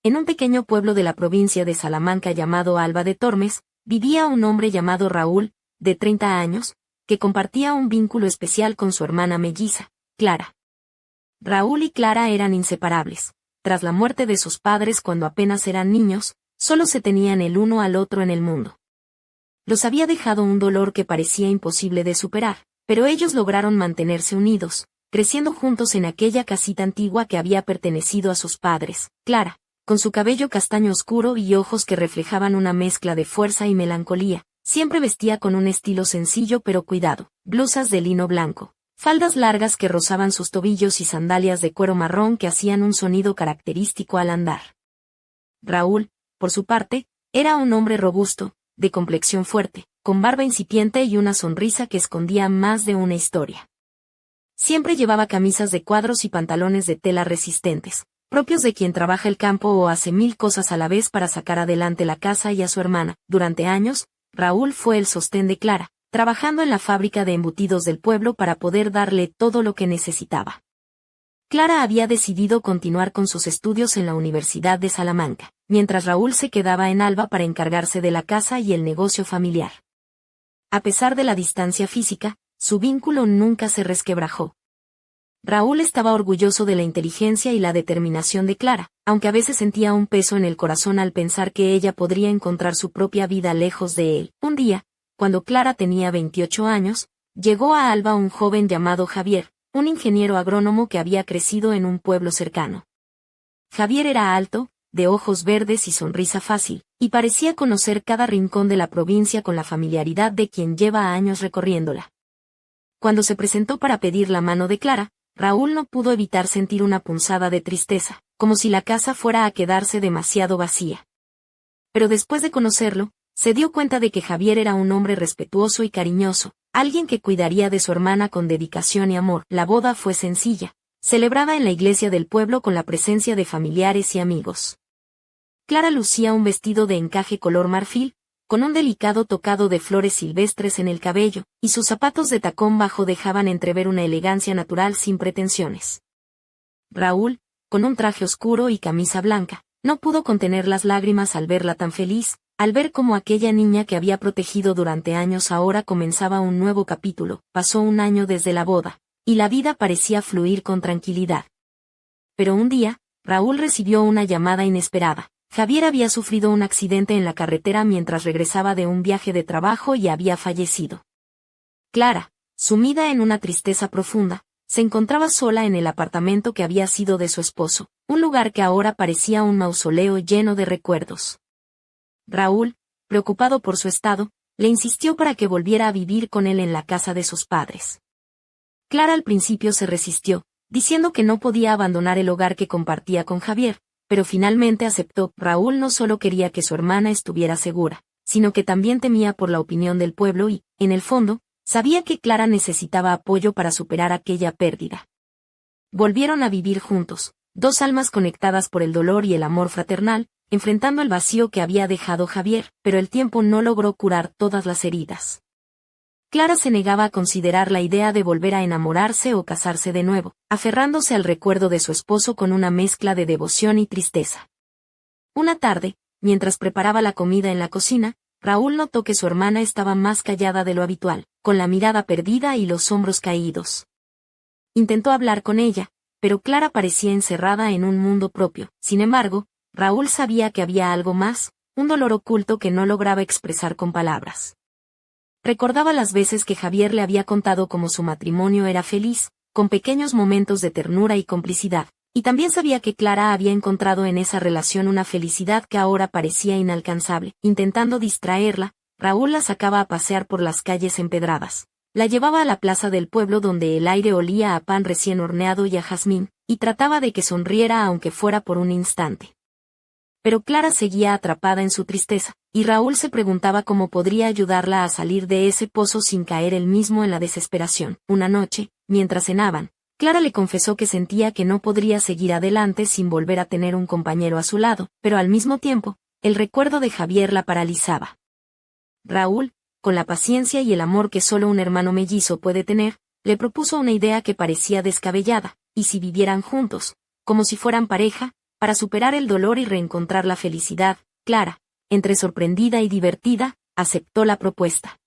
En un pequeño pueblo de la provincia de Salamanca llamado Alba de Tormes, vivía un hombre llamado Raúl, de 30 años, que compartía un vínculo especial con su hermana melliza, Clara. Raúl y Clara eran inseparables. Tras la muerte de sus padres cuando apenas eran niños, solo se tenían el uno al otro en el mundo. Los había dejado un dolor que parecía imposible de superar, pero ellos lograron mantenerse unidos, creciendo juntos en aquella casita antigua que había pertenecido a sus padres. Clara, con su cabello castaño oscuro y ojos que reflejaban una mezcla de fuerza y melancolía, siempre vestía con un estilo sencillo pero cuidado, blusas de lino blanco, faldas largas que rozaban sus tobillos y sandalias de cuero marrón que hacían un sonido característico al andar. Raúl, por su parte, era un hombre robusto, de complexión fuerte, con barba incipiente y una sonrisa que escondía más de una historia. Siempre llevaba camisas de cuadros y pantalones de tela resistentes, propios de quien trabaja el campo o hace 1000 cosas a la vez para sacar adelante la casa y a su hermana. Durante años, Raúl fue el sostén de Clara, trabajando en la fábrica de embutidos del pueblo para poder darle todo lo que necesitaba. Clara había decidido continuar con sus estudios en la Universidad de Salamanca, mientras Raúl se quedaba en Alba para encargarse de la casa y el negocio familiar. A pesar de la distancia física, su vínculo nunca se resquebrajó. Raúl estaba orgulloso de la inteligencia y la determinación de Clara, aunque a veces sentía un peso en el corazón al pensar que ella podría encontrar su propia vida lejos de él. Un día, cuando Clara tenía 28 años, llegó a Alba un joven llamado Javier, un ingeniero agrónomo que había crecido en un pueblo cercano. Javier era alto, de ojos verdes y sonrisa fácil, y parecía conocer cada rincón de la provincia con la familiaridad de quien lleva años recorriéndola. Cuando se presentó para pedir la mano de Clara, Raúl no pudo evitar sentir una punzada de tristeza, como si la casa fuera a quedarse demasiado vacía. Pero después de conocerlo, se dio cuenta de que Javier era un hombre respetuoso y cariñoso, alguien que cuidaría de su hermana con dedicación y amor. La boda fue sencilla, celebrada en la iglesia del pueblo con la presencia de familiares y amigos. Clara lucía un vestido de encaje color marfil, con un delicado tocado de flores silvestres en el cabello, y sus zapatos de tacón bajo dejaban entrever una elegancia natural sin pretensiones. Raúl, con un traje oscuro y camisa blanca, no pudo contener las lágrimas al verla tan feliz, al ver cómo aquella niña que había protegido durante años ahora comenzaba un nuevo capítulo. Pasó un año desde la boda, y la vida parecía fluir con tranquilidad. Pero un día, Raúl recibió una llamada inesperada. Javier había sufrido un accidente en la carretera mientras regresaba de un viaje de trabajo y había fallecido. Clara, sumida en una tristeza profunda, se encontraba sola en el apartamento que había sido de su esposo, un lugar que ahora parecía un mausoleo lleno de recuerdos. Raúl, preocupado por su estado, le insistió para que volviera a vivir con él en la casa de sus padres. Clara al principio se resistió, diciendo que no podía abandonar el hogar que compartía con Javier, pero finalmente aceptó. Raúl no solo quería que su hermana estuviera segura, sino que también temía por la opinión del pueblo y, en el fondo, sabía que Clara necesitaba apoyo para superar aquella pérdida. Volvieron a vivir juntos, dos almas conectadas por el dolor y el amor fraternal, enfrentando el vacío que había dejado Javier, pero el tiempo no logró curar todas las heridas. Clara se negaba a considerar la idea de volver a enamorarse o casarse de nuevo, aferrándose al recuerdo de su esposo con una mezcla de devoción y tristeza. Una tarde, mientras preparaba la comida en la cocina, Raúl notó que su hermana estaba más callada de lo habitual, con la mirada perdida y los hombros caídos. Intentó hablar con ella, pero Clara parecía encerrada en un mundo propio. Sin embargo, Raúl sabía que había algo más, un dolor oculto que no lograba expresar con palabras. Recordaba las veces que Javier le había contado cómo su matrimonio era feliz, con pequeños momentos de ternura y complicidad, y también sabía que Clara había encontrado en esa relación una felicidad que ahora parecía inalcanzable. Intentando distraerla, Raúl la sacaba a pasear por las calles empedradas. La llevaba a la plaza del pueblo donde el aire olía a pan recién horneado y a jazmín, y trataba de que sonriera aunque fuera por un instante. Pero Clara seguía atrapada en su tristeza, y Raúl se preguntaba cómo podría ayudarla a salir de ese pozo sin caer él mismo en la desesperación. Una noche, mientras cenaban, Clara le confesó que sentía que no podría seguir adelante sin volver a tener un compañero a su lado, pero al mismo tiempo, el recuerdo de Javier la paralizaba. Raúl, con la paciencia y el amor que solo un hermano mellizo puede tener, le propuso una idea que parecía descabellada, y si vivieran juntos, como si fueran pareja, para superar el dolor y reencontrar la felicidad. Clara, entre sorprendida y divertida, aceptó la propuesta.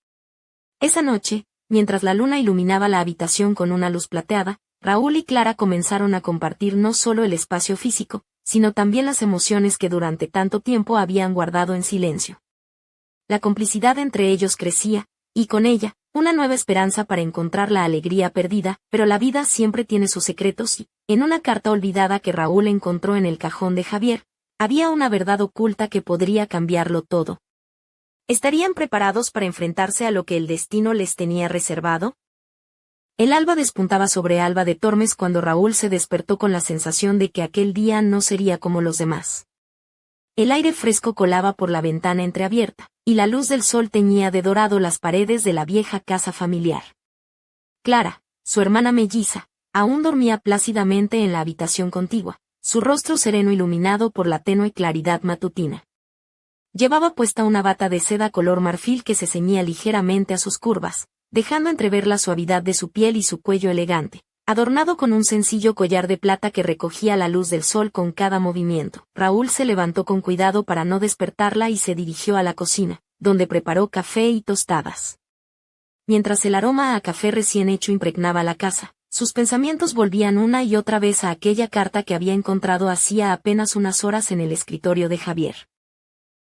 Esa noche, mientras la luna iluminaba la habitación con una luz plateada, Raúl y Clara comenzaron a compartir no solo el espacio físico, sino también las emociones que durante tanto tiempo habían guardado en silencio. La complicidad entre ellos crecía, y con ella, una nueva esperanza para encontrar la alegría perdida, pero la vida siempre tiene sus secretos y, en una carta olvidada que Raúl encontró en el cajón de Javier, había una verdad oculta que podría cambiarlo todo. ¿Estarían preparados para enfrentarse a lo que el destino les tenía reservado? El alba despuntaba sobre Alba de Tormes cuando Raúl se despertó con la sensación de que aquel día no sería como los demás. El aire fresco colaba por la ventana entreabierta, y la luz del sol teñía de dorado las paredes de la vieja casa familiar. Clara, su hermana melliza, aún dormía plácidamente en la habitación contigua, su rostro sereno iluminado por la tenue claridad matutina. Llevaba puesta una bata de seda color marfil que se ceñía ligeramente a sus curvas, dejando entrever la suavidad de su piel y su cuello elegante, adornado con un sencillo collar de plata que recogía la luz del sol con cada movimiento. Raúl se levantó con cuidado para no despertarla y se dirigió a la cocina, donde preparó café y tostadas. Mientras el aroma a café recién hecho impregnaba la casa, sus pensamientos volvían una y otra vez a aquella carta que había encontrado hacía apenas unas horas en el escritorio de Javier.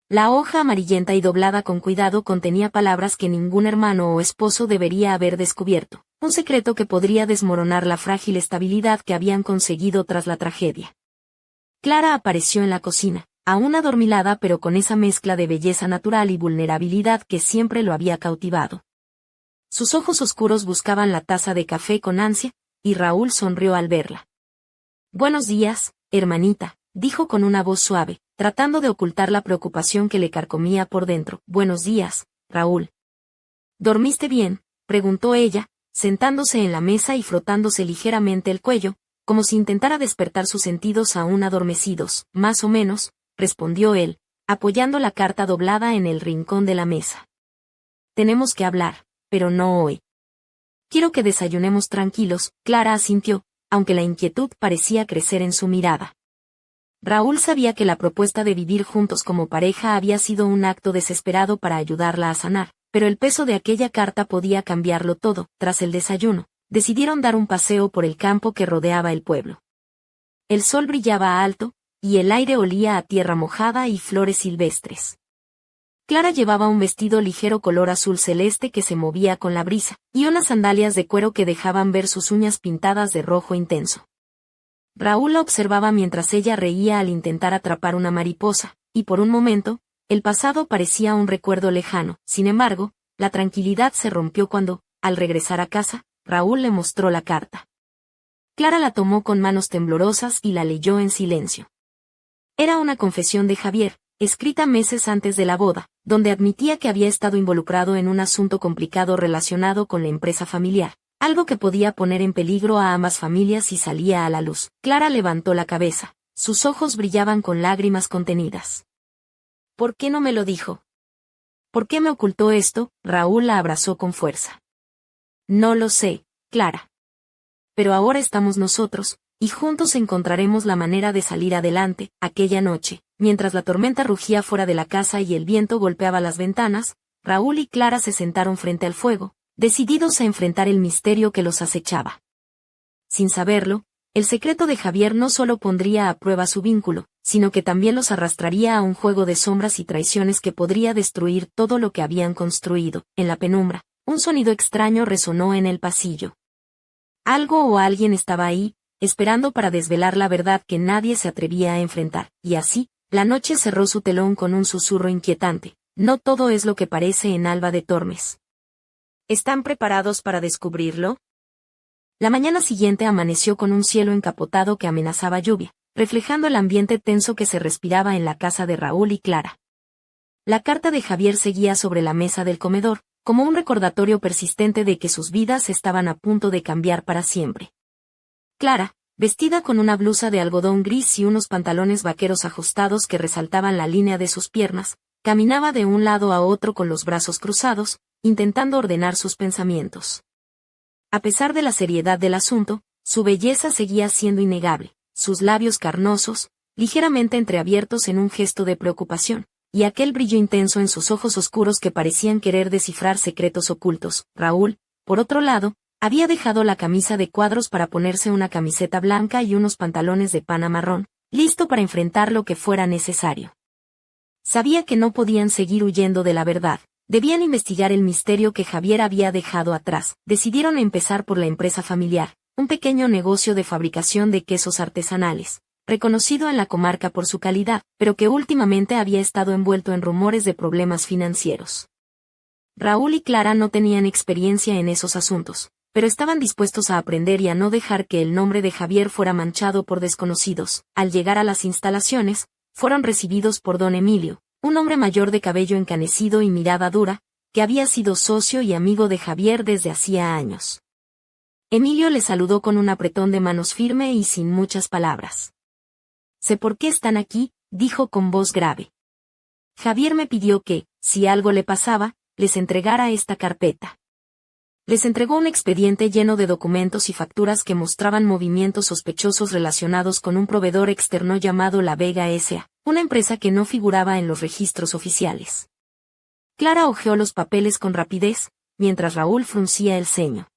La hoja amarillenta y doblada con cuidado contenía palabras que ningún hermano o esposo debería haber descubierto, un secreto que podría desmoronar la frágil estabilidad que habían conseguido tras la tragedia. Clara apareció en la cocina, aún adormilada pero con esa mezcla de belleza natural y vulnerabilidad que siempre lo había cautivado. Sus ojos oscuros buscaban la taza de café con ansia, y Raúl sonrió al verla. «Buenos días, hermanita», dijo con una voz suave, tratando de ocultar la preocupación que le carcomía por dentro. «Buenos días, Raúl». «¿Dormiste bien?», preguntó ella, sentándose en la mesa y frotándose ligeramente el cuello, como si intentara despertar sus sentidos aún adormecidos. «Más o menos», respondió él, apoyando la carta doblada en el rincón de la mesa. «Tenemos que hablar, pero no hoy. Quiero que desayunemos tranquilos», Clara asintió, aunque la inquietud parecía crecer en su mirada. Raúl sabía que la propuesta de vivir juntos como pareja había sido un acto desesperado para ayudarla a sanar, pero el peso de aquella carta podía cambiarlo todo. Tras el desayuno, decidieron dar un paseo por el campo que rodeaba el pueblo. El sol brillaba alto, y el aire olía a tierra mojada y flores silvestres. Clara llevaba un vestido ligero color azul celeste que se movía con la brisa, y unas sandalias de cuero que dejaban ver sus uñas pintadas de rojo intenso. Raúl la observaba mientras ella reía al intentar atrapar una mariposa, y por un momento, el pasado parecía un recuerdo lejano. Sin embargo, la tranquilidad se rompió cuando, al regresar a casa, Raúl le mostró la carta. Clara la tomó con manos temblorosas y la leyó en silencio. Era una confesión de Javier, escrita meses antes de la boda, donde admitía que había estado involucrado en un asunto complicado relacionado con la empresa familiar, algo que podía poner en peligro a ambas familias si salía a la luz. Clara levantó la cabeza, sus ojos brillaban con lágrimas contenidas. «¿Por qué no me lo dijo? ¿Por qué me ocultó esto?», Raúl la abrazó con fuerza. «No lo sé, Clara. Pero ahora estamos nosotros, y juntos encontraremos la manera de salir adelante». Aquella noche, mientras la tormenta rugía fuera de la casa y el viento golpeaba las ventanas, Raúl y Clara se sentaron frente al fuego, decididos a enfrentar el misterio que los acechaba. Sin saberlo, el secreto de Javier no solo pondría a prueba su vínculo, sino que también los arrastraría a un juego de sombras y traiciones que podría destruir todo lo que habían construido. En la penumbra, un sonido extraño resonó en el pasillo. Algo o alguien estaba ahí, esperando para desvelar la verdad que nadie se atrevía a enfrentar, y así, la noche cerró su telón con un susurro inquietante. No todo es lo que parece en Alba de Tormes. ¿Están preparados para descubrirlo? La mañana siguiente amaneció con un cielo encapotado que amenazaba lluvia, reflejando el ambiente tenso que se respiraba en la casa de Raúl y Clara. La carta de Javier seguía sobre la mesa del comedor, como un recordatorio persistente de que sus vidas estaban a punto de cambiar para siempre. Clara, vestida con una blusa de algodón gris y unos pantalones vaqueros ajustados que resaltaban la línea de sus piernas, caminaba de un lado a otro con los brazos cruzados, intentando ordenar sus pensamientos. A pesar de la seriedad del asunto, su belleza seguía siendo innegable, sus labios carnosos, ligeramente entreabiertos en un gesto de preocupación, y aquel brillo intenso en sus ojos oscuros que parecían querer descifrar secretos ocultos. Raúl, por otro lado, había dejado la camisa de cuadros para ponerse una camiseta blanca y unos pantalones de pana marrón, listo para enfrentar lo que fuera necesario. Sabía que no podían seguir huyendo de la verdad. Debían investigar el misterio que Javier había dejado atrás. Decidieron empezar por la empresa familiar, un pequeño negocio de fabricación de quesos artesanales, reconocido en la comarca por su calidad, pero que últimamente había estado envuelto en rumores de problemas financieros. Raúl y Clara no tenían experiencia en esos asuntos, pero estaban dispuestos a aprender y a no dejar que el nombre de Javier fuera manchado por desconocidos. Al llegar a las instalaciones, fueron recibidos por don Emilio, un hombre mayor de cabello encanecido y mirada dura, que había sido socio y amigo de Javier desde hacía años. Emilio le saludó con un apretón de manos firme y sin muchas palabras. «Sé por qué están aquí», dijo con voz grave. «Javier me pidió que, si algo le pasaba, les entregara esta carpeta». Les entregó un expediente lleno de documentos y facturas que mostraban movimientos sospechosos relacionados con un proveedor externo llamado La Vega S.A., una empresa que no figuraba en los registros oficiales. Clara hojeó los papeles con rapidez, mientras Raúl fruncía el ceño.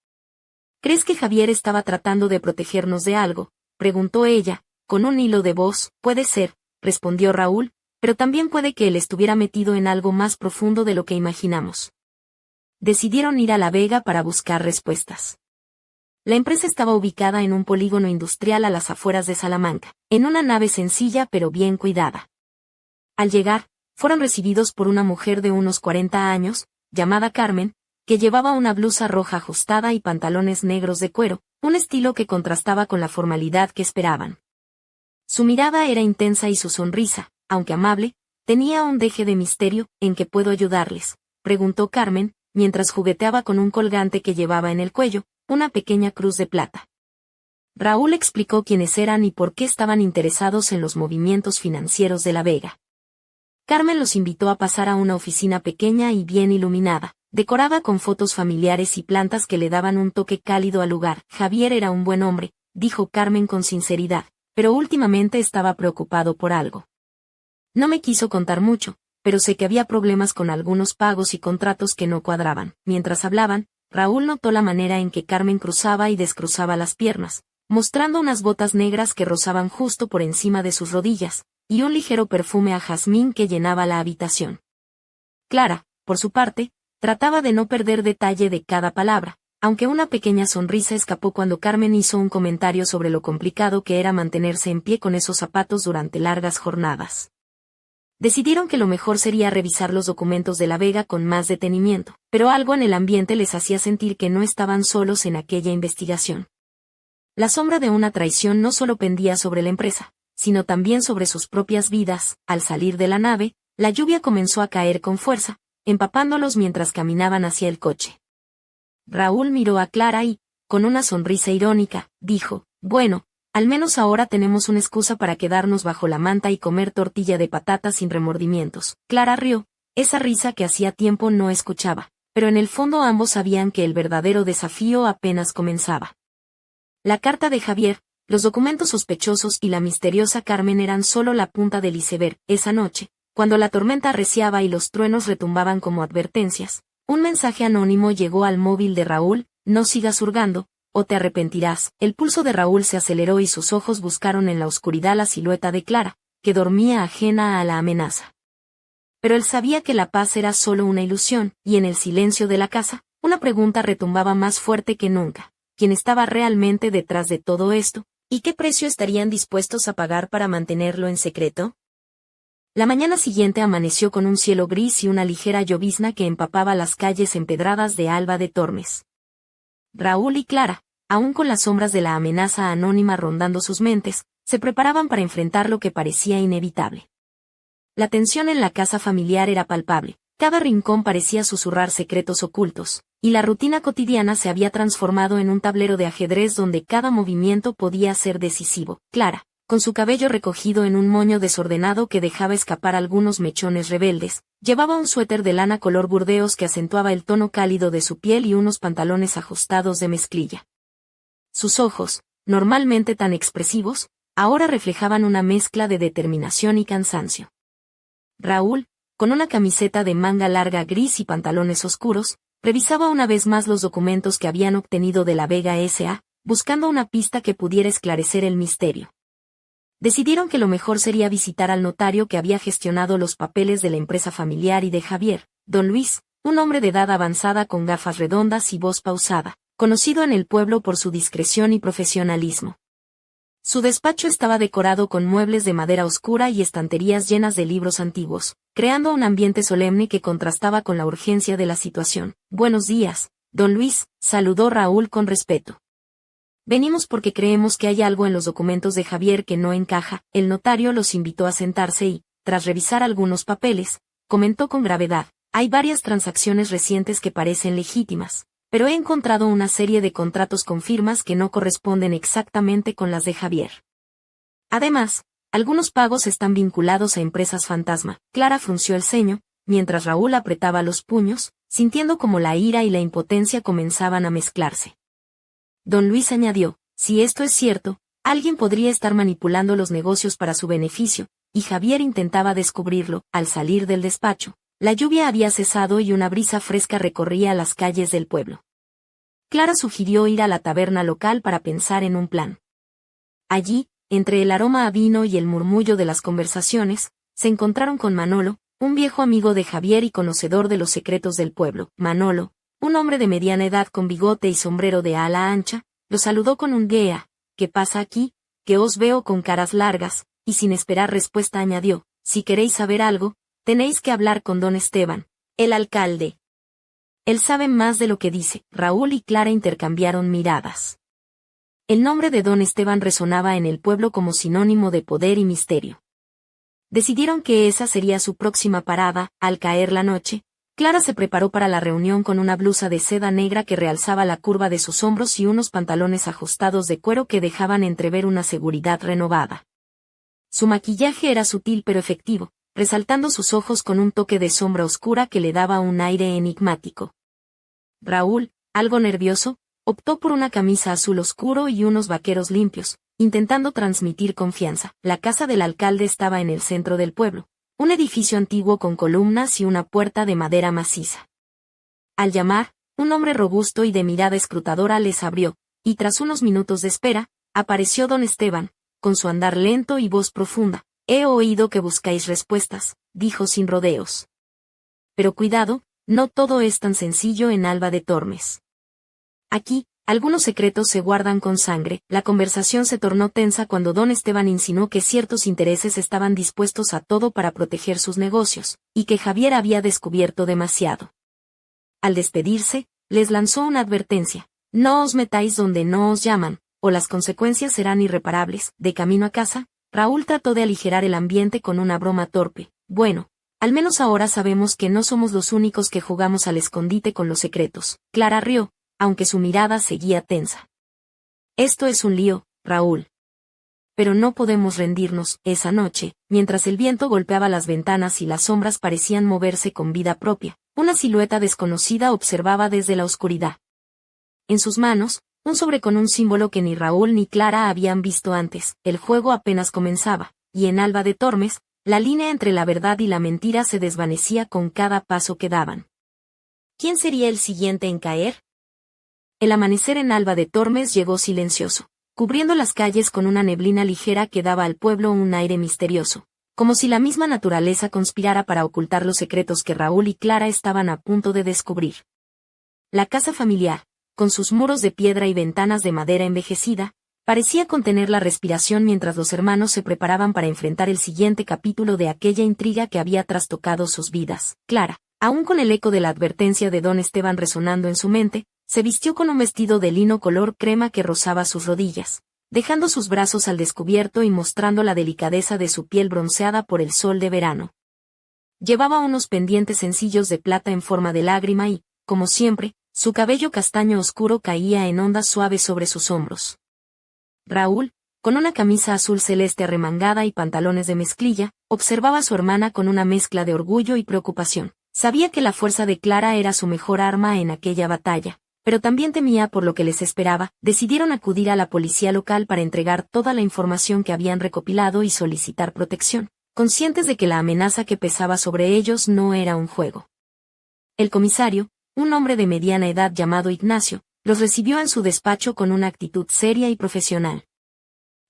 «¿Crees que Javier estaba tratando de protegernos de algo?», preguntó ella, con un hilo de voz. «Puede ser», respondió Raúl, «pero también puede que él estuviera metido en algo más profundo de lo que imaginamos». Decidieron ir a La Vega para buscar respuestas. La empresa estaba ubicada en un polígono industrial a las afueras de Salamanca, en una nave sencilla pero bien cuidada. Al llegar, fueron recibidos por una mujer de unos 40 años, llamada Carmen, que llevaba una blusa roja ajustada y pantalones negros de cuero, un estilo que contrastaba con la formalidad que esperaban. Su mirada era intensa y su sonrisa, aunque amable, tenía un deje de misterio. «¿En qué puedo ayudarles?», preguntó Carmen, mientras jugueteaba con un colgante que llevaba en el cuello, una pequeña cruz de plata. Raúl explicó quiénes eran y por qué estaban interesados en los movimientos financieros de La Vega. Carmen los invitó a pasar a una oficina pequeña y bien iluminada, decorada con fotos familiares y plantas que le daban un toque cálido al lugar. «Javier era un buen hombre», dijo Carmen con sinceridad, «pero últimamente estaba preocupado por algo. No me quiso contar mucho, pero sé que había problemas con algunos pagos y contratos que no cuadraban». Mientras hablaban, Raúl notó la manera en que Carmen cruzaba y descruzaba las piernas, mostrando unas botas negras que rozaban justo por encima de sus rodillas, y un ligero perfume a jazmín que llenaba la habitación. Clara, por su parte, trataba de no perder detalle de cada palabra, aunque una pequeña sonrisa escapó cuando Carmen hizo un comentario sobre lo complicado que era mantenerse en pie con esos zapatos durante largas jornadas. Decidieron que lo mejor sería revisar los documentos de La Vega con más detenimiento, pero algo en el ambiente les hacía sentir que no estaban solos en aquella investigación. La sombra de una traición no solo pendía sobre la empresa, sino también sobre sus propias vidas. Al salir de la nave, la lluvia comenzó a caer con fuerza, empapándolos mientras caminaban hacia el coche. Raúl miró a Clara y, con una sonrisa irónica, dijo: «Bueno, al menos ahora tenemos una excusa para quedarnos bajo la manta y comer tortilla de patatas sin remordimientos». Clara rió, esa risa que hacía tiempo no escuchaba, pero en el fondo ambos sabían que el verdadero desafío apenas comenzaba. La carta de Javier, los documentos sospechosos y la misteriosa Carmen eran solo la punta del iceberg. Esa noche, cuando la tormenta arreciaba y los truenos retumbaban como advertencias, un mensaje anónimo llegó al móvil de Raúl: «No sigas hurgando, o te arrepentirás». El pulso de Raúl se aceleró y sus ojos buscaron en la oscuridad la silueta de Clara, que dormía ajena a la amenaza. Pero él sabía que la paz era solo una ilusión, y en el silencio de la casa, una pregunta retumbaba más fuerte que nunca: ¿quién estaba realmente detrás de todo esto? ¿Y qué precio estarían dispuestos a pagar para mantenerlo en secreto? La mañana siguiente amaneció con un cielo gris y una ligera llovizna que empapaba las calles empedradas de Alba de Tormes. Raúl y Clara, aún con las sombras de la amenaza anónima rondando sus mentes, se preparaban para enfrentar lo que parecía inevitable. La tensión en la casa familiar era palpable, cada rincón parecía susurrar secretos ocultos, y la rutina cotidiana se había transformado en un tablero de ajedrez donde cada movimiento podía ser decisivo. Clara, con su cabello recogido en un moño desordenado que dejaba escapar algunos mechones rebeldes, llevaba un suéter de lana color burdeos que acentuaba el tono cálido de su piel y unos pantalones ajustados de mezclilla. Sus ojos, normalmente tan expresivos, ahora reflejaban una mezcla de determinación y cansancio. Raúl, con una camiseta de manga larga gris y pantalones oscuros, revisaba una vez más los documentos que habían obtenido de la Vega S.A., buscando una pista que pudiera esclarecer el misterio. Decidieron que lo mejor sería visitar al notario que había gestionado los papeles de la empresa familiar y de Javier, don Luis, un hombre de edad avanzada con gafas redondas y voz pausada, conocido en el pueblo por su discreción y profesionalismo. Su despacho estaba decorado con muebles de madera oscura y estanterías llenas de libros antiguos, creando un ambiente solemne que contrastaba con la urgencia de la situación. «Buenos días, don Luis», saludó Raúl con respeto. «Venimos porque creemos que hay algo en los documentos de Javier que no encaja». El notario los invitó a sentarse y, tras revisar algunos papeles, comentó con gravedad: «Hay varias transacciones recientes que parecen legítimas, pero he encontrado una serie de contratos con firmas que no corresponden exactamente con las de Javier. Además, algunos pagos están vinculados a empresas fantasma». Clara frunció el ceño, mientras Raúl apretaba los puños, sintiendo como la ira y la impotencia comenzaban a mezclarse. Don Luis añadió: «Si esto es cierto, alguien podría estar manipulando los negocios para su beneficio», y Javier intentaba descubrirlo. Al salir del despacho, la lluvia había cesado y una brisa fresca recorría las calles del pueblo. Clara sugirió ir a la taberna local para pensar en un plan. Allí, entre el aroma a vino y el murmullo de las conversaciones, se encontraron con Manolo, un viejo amigo de Javier y conocedor de los secretos del pueblo. Manolo, un hombre de mediana edad con bigote y sombrero de ala ancha, lo saludó con un «Guea, ¿qué pasa aquí? Que os veo con caras largas», y sin esperar respuesta añadió: «Si queréis saber algo, tenéis que hablar con don Esteban, el alcalde. Él sabe más de lo que dice». Raúl y Clara intercambiaron miradas. El nombre de don Esteban resonaba en el pueblo como sinónimo de poder y misterio. Decidieron que esa sería su próxima parada. Al caer la noche, Clara se preparó para la reunión con una blusa de seda negra que realzaba la curva de sus hombros y unos pantalones ajustados de cuero que dejaban entrever una seguridad renovada. Su maquillaje era sutil pero efectivo, resaltando sus ojos con un toque de sombra oscura que le daba un aire enigmático. Raúl, algo nervioso, optó por una camisa azul oscuro y unos vaqueros limpios, intentando transmitir confianza. La casa del alcalde estaba en el centro del pueblo, un edificio antiguo con columnas y una puerta de madera maciza. Al llamar, un hombre robusto y de mirada escrutadora les abrió, y tras unos minutos de espera, apareció don Esteban, con su andar lento y voz profunda. «He oído que buscáis respuestas», dijo sin rodeos. «Pero cuidado, no todo es tan sencillo en Alba de Tormes. Aquí, algunos secretos se guardan con sangre». La conversación se tornó tensa cuando don Esteban insinuó que ciertos intereses estaban dispuestos a todo para proteger sus negocios, y que Javier había descubierto demasiado. Al despedirse, les lanzó una advertencia: «No os metáis donde no os llaman, o las consecuencias serán irreparables». De camino a casa, Raúl trató de aligerar el ambiente con una broma torpe: «Bueno, al menos ahora sabemos que no somos los únicos que jugamos al escondite con los secretos». Clara rió, aunque su mirada seguía tensa. «Esto es un lío, Raúl. Pero no podemos rendirnos». Esa noche, mientras el viento golpeaba las ventanas y las sombras parecían moverse con vida propia, una silueta desconocida observaba desde la oscuridad. En sus manos, un sobre con un símbolo que ni Raúl ni Clara habían visto antes. El juego apenas comenzaba, y en Alba de Tormes, la línea entre la verdad y la mentira se desvanecía con cada paso que daban. ¿Quién sería el siguiente en caer? El amanecer en Alba de Tormes llegó silencioso, cubriendo las calles con una neblina ligera que daba al pueblo un aire misterioso, como si la misma naturaleza conspirara para ocultar los secretos que Raúl y Clara estaban a punto de descubrir. La casa familiar, con sus muros de piedra y ventanas de madera envejecida, parecía contener la respiración mientras los hermanos se preparaban para enfrentar el siguiente capítulo de aquella intriga que había trastocado sus vidas. Clara, aún con el eco de la advertencia de don Esteban resonando en su mente, se vistió con un vestido de lino color crema que rozaba sus rodillas, dejando sus brazos al descubierto y mostrando la delicadeza de su piel bronceada por el sol de verano. Llevaba unos pendientes sencillos de plata en forma de lágrima y, como siempre, su cabello castaño oscuro caía en ondas suaves sobre sus hombros. Raúl, con una camisa azul celeste arremangada y pantalones de mezclilla, observaba a su hermana con una mezcla de orgullo y preocupación. Sabía que la fuerza de Clara era su mejor arma en aquella batalla, pero también temía por lo que les esperaba. Decidieron acudir a la policía local para entregar toda la información que habían recopilado y solicitar protección, conscientes de que la amenaza que pesaba sobre ellos no era un juego. El comisario, un hombre de mediana edad llamado Ignacio, los recibió en su despacho con una actitud seria y profesional.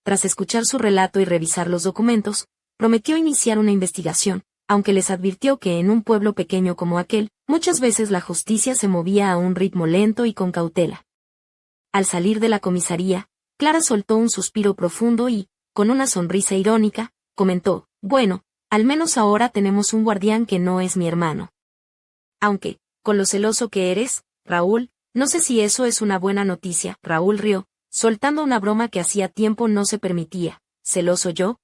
Tras escuchar su relato y revisar los documentos, prometió iniciar una investigación, aunque les advirtió que en un pueblo pequeño como aquel, muchas veces la justicia se movía a un ritmo lento y con cautela. Al salir de la comisaría, Clara soltó un suspiro profundo y, con una sonrisa irónica, comentó: «Bueno, al menos ahora tenemos un guardián que no es mi hermano. Aunque, con lo celoso que eres, Raúl, no sé si eso es una buena noticia». Raúl rió, soltando una broma que hacía tiempo no se permitía. «¿Celoso yo?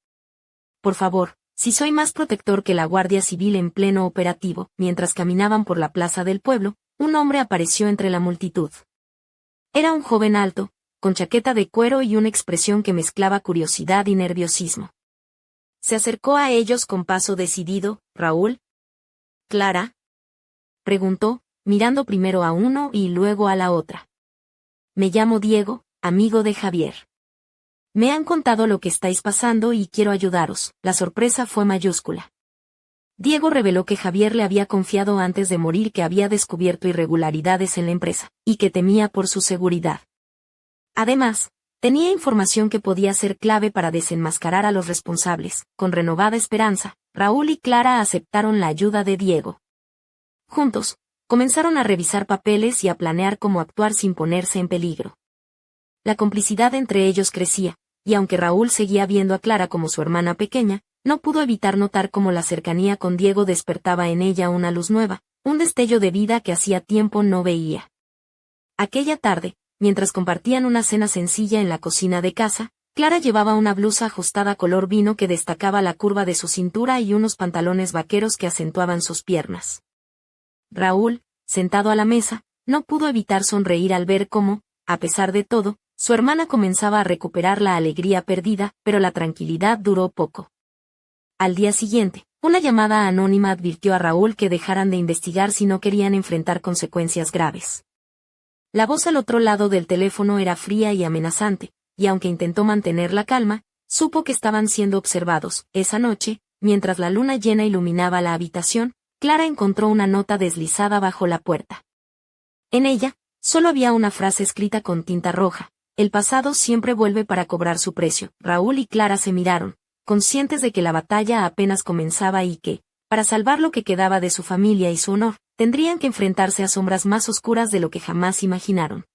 Por favor, si soy más protector que la Guardia Civil en pleno operativo». Mientras caminaban por la plaza del pueblo, un hombre apareció entre la multitud. Era un joven alto, con chaqueta de cuero y una expresión que mezclaba curiosidad y nerviosismo. Se acercó a ellos con paso decidido. «¿Raúl? ¿Clara?», preguntó, mirando primero a uno y luego a la otra. «Me llamo Diego, amigo de Javier. Me han contado lo que estáis pasando y quiero ayudaros». La sorpresa fue mayúscula. Diego reveló que Javier le había confiado antes de morir que había descubierto irregularidades en la empresa, y que temía por su seguridad. Además, tenía información que podía ser clave para desenmascarar a los responsables. Con renovada esperanza, Raúl y Clara aceptaron la ayuda de Diego. Juntos, comenzaron a revisar papeles y a planear cómo actuar sin ponerse en peligro. La complicidad entre ellos crecía, y aunque Raúl seguía viendo a Clara como su hermana pequeña, no pudo evitar notar cómo la cercanía con Diego despertaba en ella una luz nueva, un destello de vida que hacía tiempo no veía. Aquella tarde, mientras compartían una cena sencilla en la cocina de casa, Clara llevaba una blusa ajustada color vino que destacaba la curva de su cintura y unos pantalones vaqueros que acentuaban sus piernas. Raúl, sentado a la mesa, no pudo evitar sonreír al ver cómo, a pesar de todo, su hermana comenzaba a recuperar la alegría perdida, pero la tranquilidad duró poco. Al día siguiente, una llamada anónima advirtió a Raúl que dejaran de investigar si no querían enfrentar consecuencias graves. La voz al otro lado del teléfono era fría y amenazante, y aunque intentó mantener la calma, supo que estaban siendo observados. Esa noche, mientras la luna llena iluminaba la habitación, Clara encontró una nota deslizada bajo la puerta. En ella, solo había una frase escrita con tinta roja: «El pasado siempre vuelve para cobrar su precio». Raúl y Clara se miraron, conscientes de que la batalla apenas comenzaba y que, para salvar lo que quedaba de su familia y su honor, tendrían que enfrentarse a sombras más oscuras de lo que jamás imaginaron.